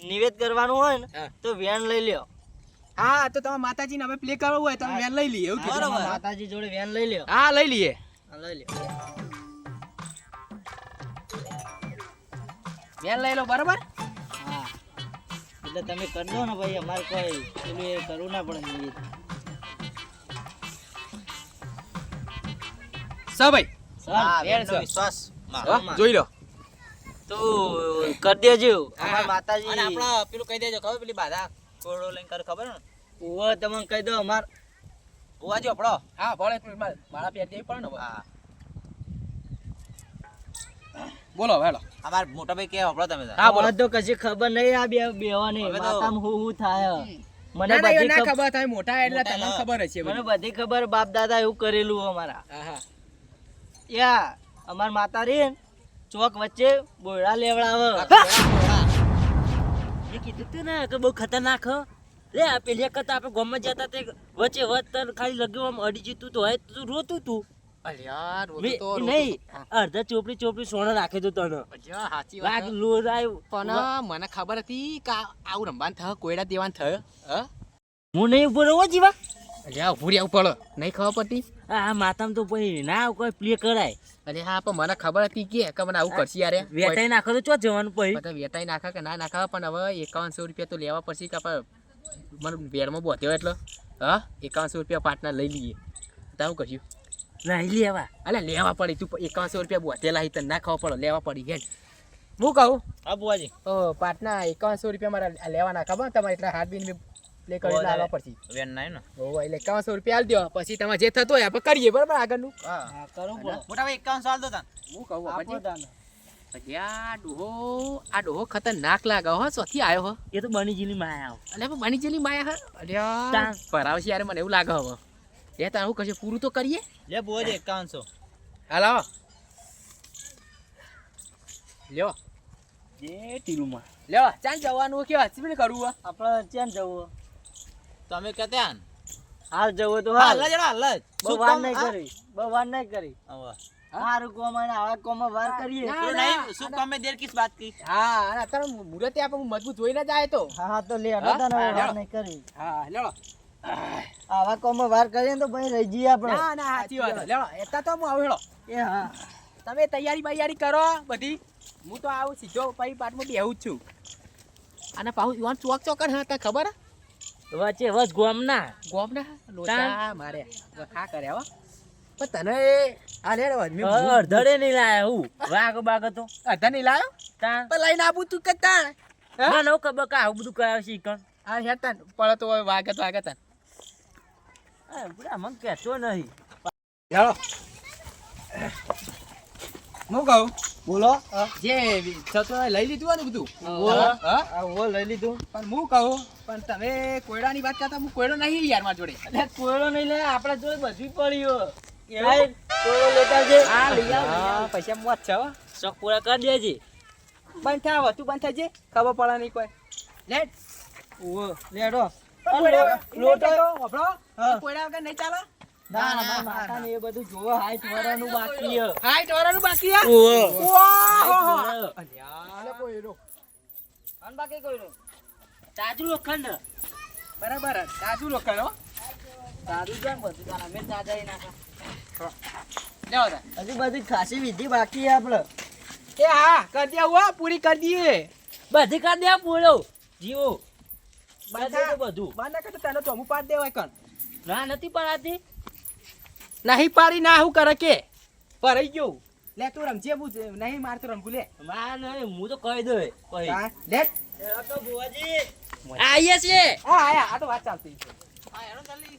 નિવેદ કરવાનું હોય ને
હા.
તો વેન લઈ લ્યો
હા તો તમે માતાજીને હવે પ્લે કરવું હોય તો અમે વેન લઈ લઈએ એવું કીધું
તમારા માતાજી જોડે વેન લઈ લ્યો
હા લઈ લઈએ
હા, લઈ લ્યો
વેન લઈ લો બરાબર
હા એટલે તમે કરજો ને ભાઈ અમારે કોઈ પેલું એ કરવું ના પડે નિવેદ
ભાઈ
હા,
સર
વેણનો વિશ્વાસ મારો.
હા, જોઈ લો
તો કરી દેજો અમાર
અને
માતાજી
આપણે પેલું કહી દેજો ખબર પેલી બાધા કોરડો લઈને કરે ખબર ને
ઓવો તમને કહી દો અમાર
ભુવાજી આપણો
હા ભલે મારા પેર દેવી પડે ને હવે.
હા
બોલો હેલો
અમાર મોટા ભાઈ કે આપણો તમે તાર.
હા બોલો
આ તો કશી ખબર નહીં આ બેવાની
હવે તો-
માતામાં હું થાય મને
ના, ના,
બધી
ના
ખબર
ખબર તમે મોટા એટલે
મોટા
તમને
હા.
ખબર હશે
મને
બધી.
બધી ખબર બાપ દાદા એવું કરેલું અમારા
હા હા
યા અમાર માતા રે ને, ચોક વચ્ચે બોયડા લેવડાવે
મેં કીધું તું ને કે બહુ ખતરનાક હ. લે આ પેલી વખત આપણે ગામમાં જતા તે વચ્ચે વચ તને ખાલી લગ્યું આમ અડી જતું તો હોય તું રોતું તું.
અલ્યા રોતું
મેં-
તો રોતું.
નહીં
હા.
અડધા ચોપડી સોના રાખે તું તને.
અલ્યા સાચી વાત
વાઘ
છે.
લોર આવ્યું.
પણ મને ખબર હતી કે આવું રમવાનું થયું કોયડા દેવાનું થયું હા
હું નહીં ઉભો રહો જીવા.
અલ્યા ઉભું રહેવું પડે નહીં ખબર પડતી
આ માતામાં તો પછી ના કોઈ પ્લે કરાય.
અરે હા પણ મને ખબર હતી કે મને આવું કરશે યાર
વેટાઈ નાખો તો ચો જવાનું પછી.
બધા વેટાઈ નાખે કે ના નાખે પણ હવે 5100 રૂપિયા તો લેવા પડશે કે આપણે મને વેરમાં બોધ્યો એટલે હા 5100 રૂપિયા પાટના લઈ લઈએ તો હું કરશું
નહીં લેવા.
અલે લેવા પડી તું 5100 રૂપિયા બોધેલા તને ના ખબર પડે લેવા પડી હેડ હું કહું
હા ભુવાજી
ઓ પાટના 5100 રૂપિયા મારા લેવાના ખબર તમારે એટલા હાથ બીન પ્લે કરી લાવવા પડશે
વેન ના ને
ઓ એટલે 5100 રૂપિયા આલ દો પછી તમારે જે થતું હોય આપણે કરીએ બરાબર આગળનું
હા
હા, કરવું પડે
મોટા ભાઈ 51 સાલ દો તાન
હું કહું
આપો
પછી
તાને.
આ ડોહો ખતરનાક લાગે હો ચોથી આવ્યો હો
એ તો બની જીની માયા આવ.
અલે પણ બની જેલી માયા હે અલ્યા
તાન.
ભરાવશે યાર મને એવું લાગે હવે એ તાર હું કશું પૂરું તો કરીએ
લે ભુવાજી 5100
હાલો લ્યો
જે ટીલુમાં
લ્યો ચાલ જવાનું કે હસબીને કરવું હે
આપણે ક્યાં જવું
તમે કહેતા ને
હાલ જવો તો
હાલ
હાલ
જ હેડો, હાલ જ.
બહુ
શું
વાર
કામ,
નહીં
હા?
કરી બહુ વાર નહીં કરી
હવે.
સારું કોમ અને આવા કોમમાં વાર કરીએ
ના,
પેલું નહીં, શું કામ મેં દેર કિસ બાત કી?
હા અને અત્યારે મુહૂર્તે આપણે મજબૂત જોઈને જાય તો
હા હા તો લે
હા?
હતા ને
હા,
વાર
હેડો.
નહીં કરી
હા લેડો
આવા કોમમાં વાર કરીએ ને તો ભાઈ રહી જઈએ આપણે
ના ના સાચી વાત લેડો એટલા તો હું આવું હેડો
એ હા
તમે તૈયારી બૈયારી કરો બધી હું તો આવું સીધો પછી પાટમાં બેહું જ છું અને પાછું યુવાન ચોક ચોકન હા તને ખબર હે?
વચ્ચે વચ ગોમના
ગોમ ને લોચા મારે વખા કરે હો પણ તને આ લે
અડધડે નહીં લાયા હું વાઘ બાગ હતો
અધા નહીં લાયો
તાણ
પણ લઈને આવું તું કે તાણ હે?
મને હું ખબર કે આવું બધું કરાવે છે ઈ કણ
આ હેતન પડે તો વાગત
બુડા મને કહેતો નહીં
હેલો હું કહું
બોલો
જે છતો લઈ લીધું હોય ને બધું
હા.
હા
આ ઓ લઈ લીધું
પણ હું કહું પણ તમે કોયડાની વાત કરતા હું કોયડો નહીં યાર મારા જોડે
એટલે કોયડો નહીં લે આપણા જોડે બધી પડ્યો કેવાય કોયડો લેતા છે
હા લઈ આવ પૈસા મોત છે હો
શોખ પૂરા કરી દેજે
બંધ થાવ તું બંધ થજે ખબર પડે નહીં કોઈ લેટ
ઓ લેડો
લોટો
હા.
કોયડા વગર નહીં ચાલે
ના ના માતાને એ બધું જોવો હાઈટ વરાનું બાકી છે.
હાઈટ વાળાનું બાકી હે
ઓહો.
ઓહો
અલ્યા કોયડો અન બાકી કોયડો
તાજુ લોખંડ
બરાબર તાજુ લોખંડ હો
તારું કેમ બધું તારા મેં તાજાઈ નાખા
લેવો તા
હજી બધી ખાસી વિધિ બાકી છે આપણે
એ હા કરી દે હો પૂરી કરી દઈએ
બધી કરી દે પૂરો જીવો
બંધ
કરી દે બધું
બંધ ના કરતો તને ચોમું પાડ દેવાય કણ
ના નથી પડાતી
નહીં પાડી ના હું કરે કે પરાઈ ગયો લે તું રમજે બુ નહીં મારતો રમવું લે
માર નહીં હું તો કહી દઉં પછી
હા લેટ
તો બુવાજી
આઈએ છે
હા આયા આ તો વાત ચાલતી છે
હા, હેડો જલ્દી.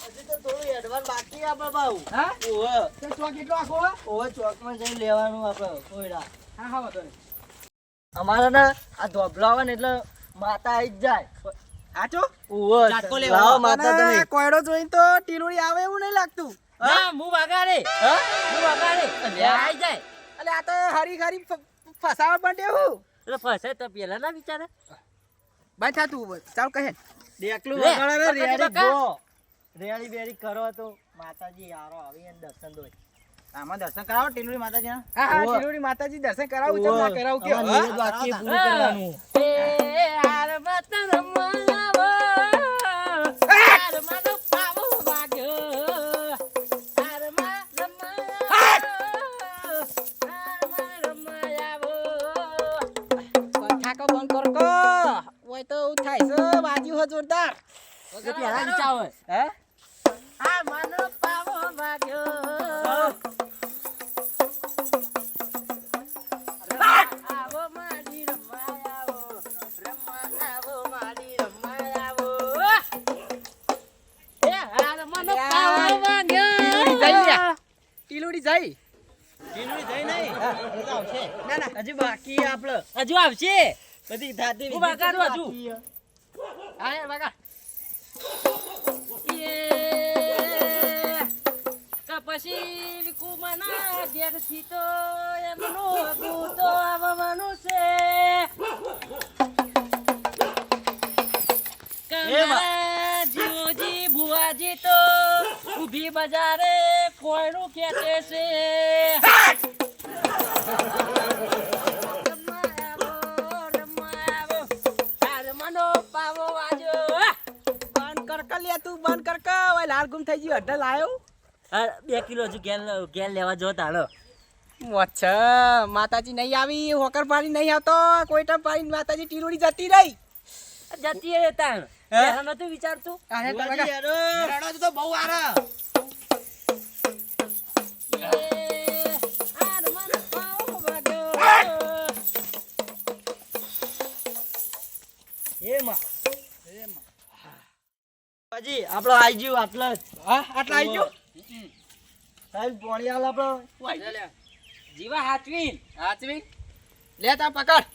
હજી તો થોડું એડવાન્સ બાકી છે આપણે બાઉ
હા
ઓહો
તે ચોક એટલો આખો
ઓહો ચોકમાં જઈને લેવાનું આપણે કોયડા
હા હા વાંધો નહીં
અમારે ને આ ધોબલા આવે ને એટલે માતા આવી જ જાય
આચો
ઓહો
ચાટકો લેવો.
લાવો માતા તમે
કોયડો જોઈને તો ટીલોડી આવે એવું નહીં લાગતું
ના હું વાગાડે હું વાગાડે આઈ જાય
અલે આ તો હરી હરી ફસાવટ પણ દેવું
એટલે ફસાય તો પેલા ના વિચારે
બંધ થા તું ચાલ કહે
દેખલું
લે,
વગાડે ને
પકડ,
રેડી
પકડ.
ગો રેડી બેડી કરો તો માતાજી હારો આવી અને દર્શન દોય
આમાં દર્શન કરાવો ટીલુડી માતાજીના.
હા હા
ઓહો.
ટીલોડી માતાજી દર્શન કરાવું છે ના કરાવું કે
અમારે નિયત બાકી પૂરું કરવાનું
એ હાર મત રમાવો હાર માનો પાવો વાગ્યો હાર માં રમાવો હાર માં રમાયાવો
થાકો બંધ કર કો ઓય તો એવું થાય છે બાજુ હો જોરદાર
તો પેલા વિચાર
હે
હાર માનો પાવો વાગ્યો આવો માડી રમાયાવો રમાયાવો માડી રમાયાવો એ હાર માનો પાવો વાગ્યો
ટીલોડી જાય
ટીલુડી જઈ નહીં. એ તો આવશે.
ના ના
હજી બાકી છે આપણે
હજુ આવશે
બધી થાતી
હું
વિધિ
વગાડું
કેટલી
હજુ.
બાકી છે.
હા વાગા
પછી વિકુમના ઘેરથી તો એમનું હગું તો આવવાનું છે કમારા જીવોજી ભુવાજી તો ઊભી બજારે કોયનું ખેંચે છે રમાયાવો, રમાયાવો, હારમાનો પાવો વાજો.
બંધ કર કર લે તું બંધ કર કર ઓય લાલ ગુમ થઈ ગયું અડધા લાયો
2 કિલો હજુ ગેલ લેવા જો તાળો
અચ્છા માતાજી નહીં આવી હોકર પાડી નહીં આવતો કોઈટા પાડી માતાજી ટીલોડી જતી રહી
જતી રહે તાણ પહેલા નતું વિચારતું
અરે
બુવાજી હેડો.
હેડો તો બહુ હારા.
એ માં બુવાજી આપણો આઈ ગયું આટલા જ
હા આટલા આવી ગયો
સાહેબ પોણી આલ આપણો
જીવા હાચવીન
હાચવી લે તા પકડ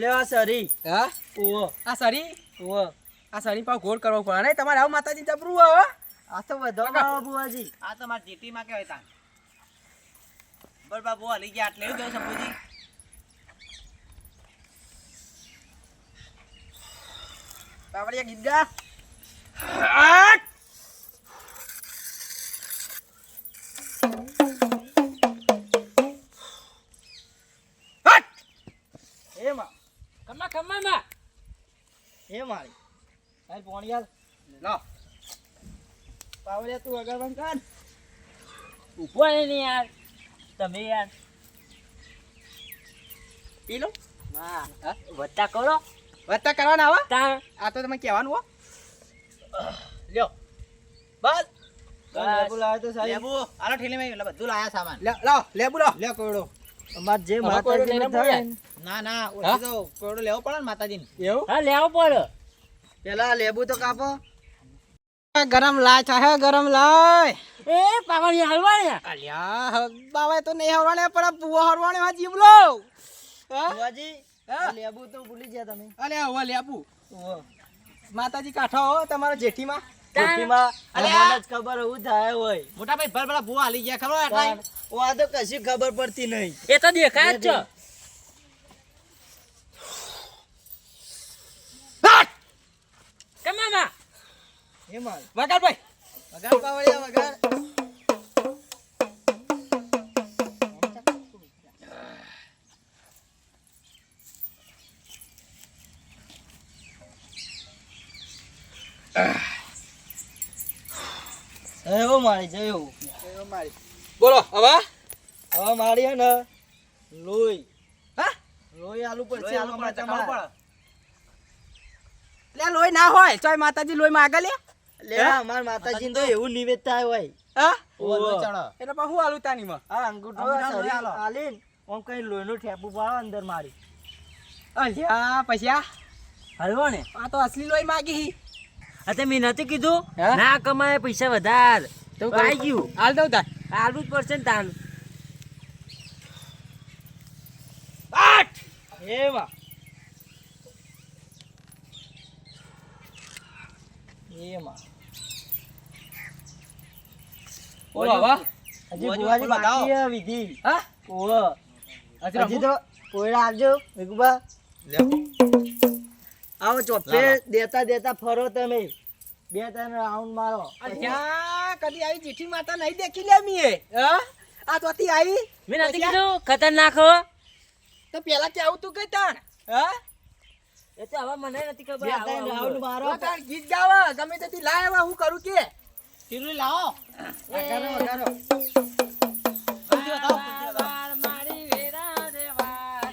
લેવા સરી
હા
ઓહો
આ સરી
ઓહો
આ સરી પર ગોળ કરવો પડે નહીં તમારે આવું માતાજી જબરું હવે
આ તો વધારે બુવાજી
આ તો મારા જેટીમાં કહેવાય તાન. બોલ બાબુ હલી ગયા એટલે એવું કેવું શંભુજી?
બાવળિયા ગીત ગા
એમાં
કમા
એ મારી હાલ પોણી હાલ લો પાવડિયા તું આગળ બંધ કર
ઉભો રહે ને યાર તમે યાર
પી લો
હા
હા?
વત્તા કરો
વત્તા કરવાના આવા
તાર
આ તો તમે કહેવાનું હો
લ્યો બસ લેબુ લાવ્યો તો સાહેબ
લેબુ આલો ઠેલીમાં એટલે બધું લાયા સામાન
લાવો લેબુ લો
લે કોયડો
અમાર જે
હવે કોયડો
માતાજીને
લઈને
થાય
બોલ્યા.
ને,
ના ના ઓછી તો કોયડો લેવો પડે ને માતાજીને
એવું
હા લેવો પડે
પેલા લેબુ તો કાપો
ગરમ લાય છે ગરમ લાય
એ પાવડી હાલવા ને
અલ્યા બાવા તો નહીં હરવાને પણ બુવા હરવાને હા જીવલો હા
બુવાજી
હા?
આ લેબુ તો ભૂલી ગયા તમે
અલ્યા હવે લેબુ
ઓહો.
માતાજી કાઠો હો તમારા જેઠીમાં
કોઠીમાં
અલ્યા.
મને જ ખબર એવું થાય હોય
મોટા ભાઈ ભર ભલા ભૂવા હાલી ગયા ખબર એટલા
ઓ આ તો કશી ખબર પડતી નહીં
એ તો દેખાય જ છે કમામાં
એ મારી
વગાડ ભાઈ
વગાડ પાવડિયા વગાડ એવું મારી જયું
બોલો હવે
હવે મારી હે ને લોહી
હા
લોહી આલુ પડશે
લોહી આલુ પડે,
તમારે.
ચખાડવું
લે લોહી ના હોય ચોય માતાજી લોહી માં આગળ લે
લે અમાર માતાજીને તો એવું નિવેદ થાય હોય
હા
ઓલો ચડો
એટલે પણ હું આલું તાનીમાં
આ અંગૂઠો
અંગૂઠા
શરીર
આલો.
આલીન ઓમ કઈ લોહીનું ઠેપું પાડો અંદર મારી
અલ્યા પૈસા
હાલવા ને
આ તો અસલી લોહી માગી
આ તે મેં નથી કીધું
હા?
ના કમાય પૈસા વધાર તો કાઈ ગયું
હાલ દઉં તાર
આલવું જ પડશે ને તાન
એમાં એમાં
બોલો હવે
હજી
બુવાજી
બુવાજી
બતાવો.
બાકી હે વિધિ
હા
ઓહો
હજી
હજી તો કોયડા આવજો વિકુબા આવો ચોપે દેતા દેતા ફરો તમે 2-3 રાઉન્ડ મારો
અલ્યા કદી આવી જેઠી માતા નહીં દેખી લે મીએ હા આ તોથી આવી
મેં નથી
પછી?
કીધું ખતરનાક હો
તો પેલા કે આવું તું કઈ તાણ હા
એ તો હવે મને નથી ખબર
2-3
આવું આવું.
રાઉન્ડ મારો
તો તાણ ગીત ગાવા ગમે તેથી લાય હવે હું કરું કે
ટીલું લાવો
વગાડો વગાડો
ફૂલથી બતાવો, ફૂલથી બતાવો.
વાર મારી વેરા રે વાર.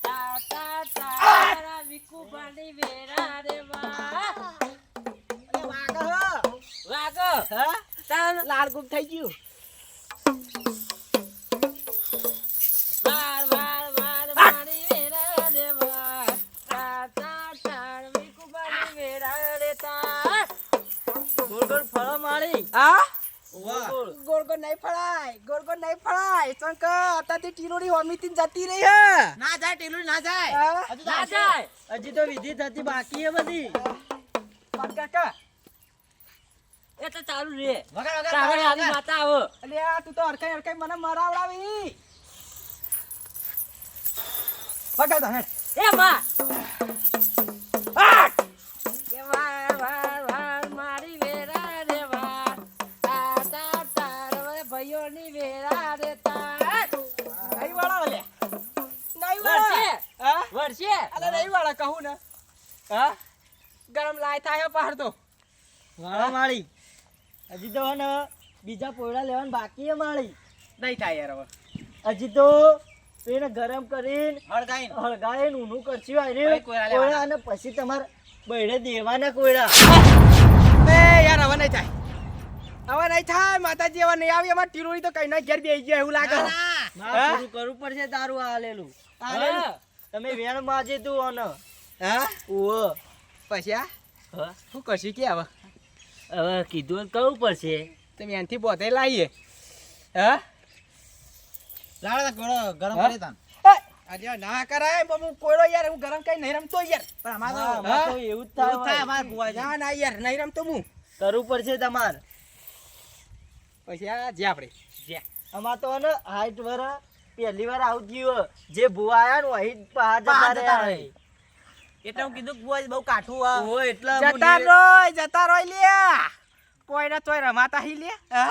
તા તા તારા વિકુબાની વેરા રે વાર. વાગો.
હા
તાન
લાલ ગુમ થઈ ગયું
વાર વાર વાર મારી વેરા રે વાર. તા તા તારા વિકુબાની વેરા રે તાર.
ગોળ ગોળ ફરો મારી
હા
વાહ.
ગોળ ગોળ નહીં ફળાય ચંક અત્યારથી ટીરોડી હોમીથી જતી રહી હે
ના જાય ટીલું ના જાય
હા
હજુ તો
ના
આવશે.
જાય.
હજી તો વિધિ થતી બાકી હે બધી
કાકા
એ તો ચાલુ રે
વગાડ, વગાડ,
તારે
વગાડ,
આવી
વગાડ.
માતા આવો.
અલે આ તું તો અરખાઈ મને મરાવડાવી વગાડ હે
એ માં કે વાર વાર વાર મારી વેરા રે વાર. તા તા તારા ભાઈઓની વેરા રે તાર.
નહીં વાળા લે નહીં
વર્ષે
વાળા હા
વર્ષે
અલે નહીં વાળા કહું ને હા ગરમ લાય થાય પહાડ તો
વાળા માળી હજી તો હે ને બીજા પોયડા લેવાનું બાકી હે માળી
નહીં થાય યાર હવે
હજી તો એને ગરમ કરીને
હળગાઈને.
હળગાઈને ઊનું કરશું આયરે
પછી કોયડા લેવાના.
કોયડા અને પછી તમારે બૈડે દેવાના કોયડા
એ યાર હવે નહીં થાય માતાજી હવે નહીં આવી અમાર ટીરોડી તો કઈ ના ઘેર બેસી ગયા એવું લાગે
ના, ના.
ના
હા?
પૂરું કરવું પડશે તારું આલેલું
આલેલું?
તમે વેણ માજે તું ઓને
હા
ઓહો
પછી આ શું કરશું કે હવે
હવે કીધું તો કરવું પડશે.
તમે એનથી બોધે લાવીએ હા
લાવો તાન કોયડો ગરમ
હા?
કરી તાન.
અરે ના કરાય પણ હું કોયડો યાર હું ગરમ કઈ નહીં રમતો યાર
પણ અમારે
હા,
તો
અમારે તો એવું જ થાય
એવું થાય
હોય.
અમારે બુવાજી.
ના ના યાર નહીં રમતો હું
કરવું પડશે તમારે
પછી આ જે આપણે
અમાર તો ને હાઈટ વાળા પહેલી વાર આવું ગયું જે ભૂવા આયા ને વહી પહાડ જતા
પહાડ જતા
રહ્યા
રહે. એટલે હું કીધું બુવાજી બહુ કાઠું આ
ઓ એટલા
જતા રોય લ્યા કોઈને તોય રમાતા હી લે હા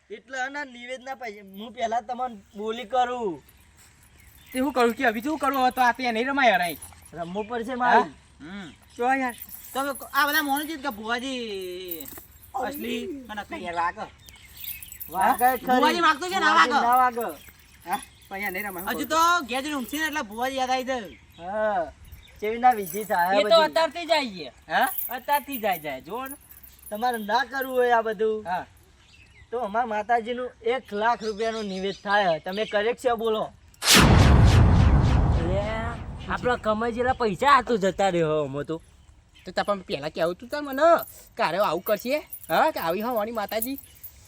એટલે આના નિવેદના પૈસા હું પહેલા તમને બોલી કરું
તે હું કરું કે હવે શું કરું હવે તો આ તે નહીં રમાય હરાય
રમવું પડશે મારે
તો યાર
તમે આ બધા મોનું છે કે બુવાજી અસલી મને નકલી યાર વાગે
વાગે ખરી.
ભુવાજી વાગતો છે ને, આ વાગે.
ના વાગે.
હા અહીંયા નહીં રમાય
હજુ તો ઘેર જઈને ઊંઘશે ને એટલે ભુવાજી યાદ આવી જાય.
હા ચેવીના વિધિ થાય
એ તો
બધી.
અત્યારથી જાય છે
હા
અત્યારથી જાય જો ને
તમારે ના કરવું હોય આ બધું
હા
તો અમારા માતાજીનું 1 લાખ રૂપિયાનું નિવેદ થાય તમે કરેક્ટ છે બોલો
અરે આપણા કમાઈ જેટલા પૈસા હાથું જતા રહ્યો અમે તો
પણ પહેલા કેવું તું તાર મને કારે આવું કરશે હા કે આવી હવાની માતાજી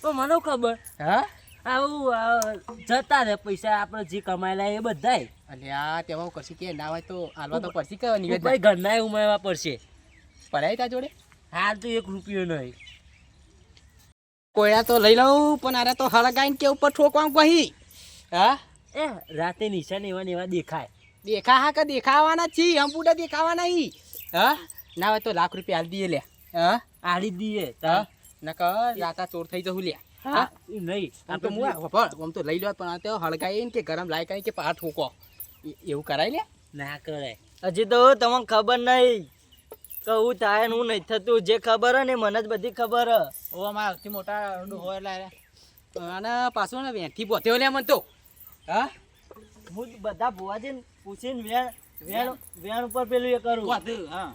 પણ મને ખબર
હા
આવું જતા રહે પૈસા આપણે જે કમાયેલા એ બધાય
અલ્યા તેમાં કરશે કે ના હોય તો હાલવા તો પડશે કે નિવેદન
ભાઈ ઘરના ઉમારવા પડશે
પડાય તા જોડે
હાલ તો 1 રૂપિયો નહીં
કોયડા તો લઈ લઉં પણ આરે તો હળગાઈને કે ઉપર ઠોકવાનું કહી હા
એ રાતે નિશાન એવા ને એવા દેખાય
દેખા હા કે દેખાવાના છીએ હમ દેખાવાના ઈ હા ના હોય તો લાખ રૂપિયા હાલ દઈએ લે હા
આડી દીએ
હા નકર રાતા ચોર થઈ જવું લે
હા નહીં
આમ તો આમ તો લઈ લો પણ આ તો હળગાઈને કે ગરમ લાય કરીને કે પાર ઠોકો એવું કરાય લે
ના કરાય
હજી તો તમને ખબર નહીં કે હું થાય ને હું નહીં થતું જે ખબર હે ને મને જ બધી ખબર હે
ઓ અમારા સૌથી મોટા હોય એટલે
અને પાછું ને વેઠી બોધ્યો લે મન તો હા
હું બધા ભુવાજીને પૂછીને વેણ ઉપર પેલું એ કરું
બધું, હા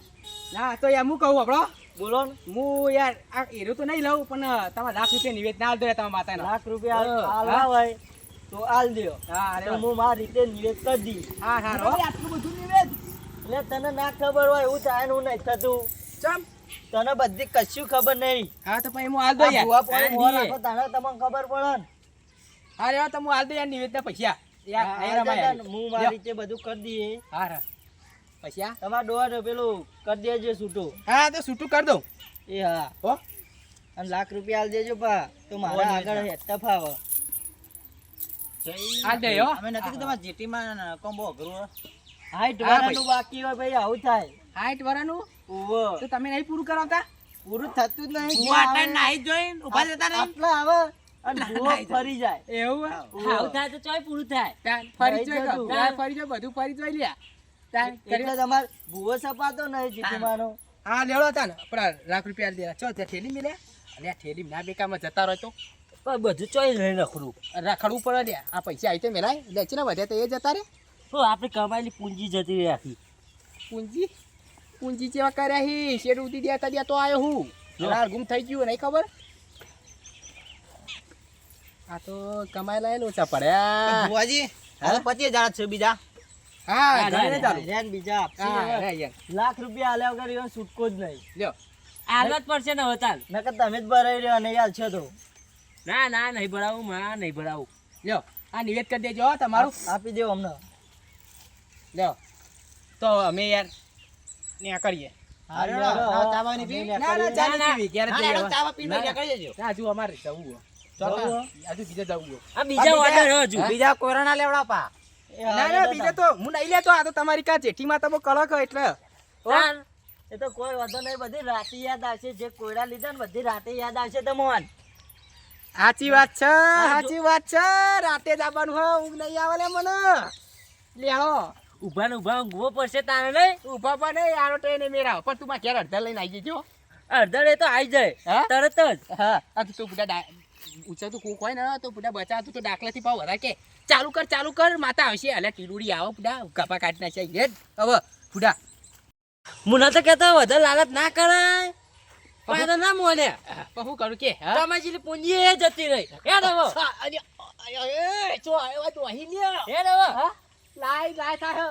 ના તો યાર હું કહું આપણો
બોલો ને
હું યાર આ હીરો તો નહીં લઉં પણ તમારે લાખ રૂપિયા નિવેદ ના દો તમારા માતાનો
લાખ રૂપિયા
હા.
આલવા હોય તો આલ દ્યો
હા અરે
તો
વાહ.
હું મારી રીતે નિવેદ કરી દી
હા હા રો આટલું બધું નિવેદ
એટલે તને ના ખબર હોય એવું થાય ને હું નહીં થતું
ચમ
તને બધી કશું ખબર નહીં
હા તો પછી હું હાલ દો
આ
યાર
ભુવા પોણી મોં
આંધીએ.
રાખો તાને તમને ખબર પડે ને
હા રે તો હું હાલ દો યાર નિવેદ ના પૈસા યાર
હા,
અહીં રમાય
દાદા, હું મારી રીતે બધું કરી દઈએ
હા હા પૈસા
તમારા ડોહા પેલું કરી દેજો છૂટું
હા તો છૂટું કરી દઉં
એ હા
હો
અને લાખ રૂપિયા આલ દેજો પા તો મારા આગળ હેઠતા ફાવે
હાલ દે હો
અમે નથી કે તમારા જેટીમાં કોમ્બો અઘરું હોય.
હાઈટ
હા,
વાળાનું બાકી હોય ભાઈ આવું થાય
60 વર્ષનું
ઓવો
તો તમે નહીં પૂરું કરાવતા
પૂરું થતું જ નહીં
ભુવા આટાને નાહી જ જોઈને ઊભા રહેતા નહીં.
આટલા આવે અને ભૂવો ફરી જાય
એવું હે?
આવું થાય તો ચોય પૂરું થાય
તાન ફરી
નહીં
જોઈ
જતું.
તાન ફરી જોઈ બધું ફરી જોઈ લ્યા તાન
એટલે તમારે ભૂવો સપાતો નહીં જીતુમાનો
હા લેવડો તાન આપણા લાખ રૂપિયા દેલા ચો ત્યાં થેલી મિલે અને આ થેલી ના બેકામાં જતા રહો તો
પણ બધું ચોય લઈને રખડું
રાખડવું પડે લ્યા આ પૈસા આવી તો મેલાય લેચી ના વધ્યા તો એ જતા રે
તો આપણે કમાયેલી પૂંજી જતી રહી આખી
પૂંજી પૂંજી જેવા કર્યા હી શેર ઉડી દેતા તો આવ્યો હું લાલ ગુમ થઈ ગયું નહીં ખબર આ તો કમાયેલા લોચા પડ્યા
ભુવાજી આ તો 25,000 જ છે બીજા.
હા ગણે ચાલુ
રેન બીજા આપશે
હા
હવે.
રે યાર
લાખ રૂપિયા આલ્યા વગર એનો છૂટકો જ નહીં
લ્યો
આલવા જ પડશે ને હવે તાલ
નકર તમે જ ભરાઈ રહ્યો અને યાર છે તો
ના ના નહીં ભરાવું માં નહીં ભરાવું
લ્યો આ નિવેદ કરી દેજો હો તમારું
આપી દેવો અમને
લ્યો તો અમે યાર ને કરીએ
હા,
લ્યો,
લ્યો,
હા,
હા,
ચાવાની
અમે
પી.
ને
ના ના
કરીએ.
ચાલી
ના,
પીવી ઘેર
ના,
જઈએ
ના,
હવે.
ચાવા પીને
ના,
ત્યાં કરી દેજો.
ના હજુ અમારે જવું હો.
જવું હો?
હજુ બીજે જવું હો.
આ બીજા ઓર્ડર હજુ
બીજા કોરોના લેવડા પા.
એ હા,
ના ના
દાદા.
બીજે તો હું નહીં લેતો આ તો તમારી કા જેઠીમાં તો બહુ કડક હોય એટલે
તાન
એ તો કોઈ વાંધો નહીં બધી રાતે યાદ આવશે જે કોયડા લીધા ને બધી રાતે યાદ આવશે તમને
સાચી વાત છે સાચી વાત છે રાતે જ આવવાનું હોય ઊંઘ નહીં આવે લે મને લેહો
ઉભા ને ઉભા ઊંઘવો પડશે તારે નહીં
ઊભા પણ નહીં આરો ટ્રેને મેરાવ પણ તું માં ઘેર અડધા લઈને આવી જજો
અડધડે તો આવી જાય
હા?
તરત જ
હા આ તું બુડા ઊંચા તું કોક હોય ને તો બુડા બચા તું તો દાખલાથી પાવ વરા કે ચાલુ કર માતા આવશે અલ્યા ટીડુડી આવો બુડા કપા કાઢી નાખે હેડ હવે બુડા
મુના તો કહેતો વધારે લાલચ ના કરાય પણ તો ના મોને
પણ હું કરું કે હા
તમે જેટલી પૂંજી એ જતી રહી હેડ હવે
અરે, અરે, અરે, ચો આવ્યો તો અહીં લ્યો.
હેડ હવે
હા? લાય થાય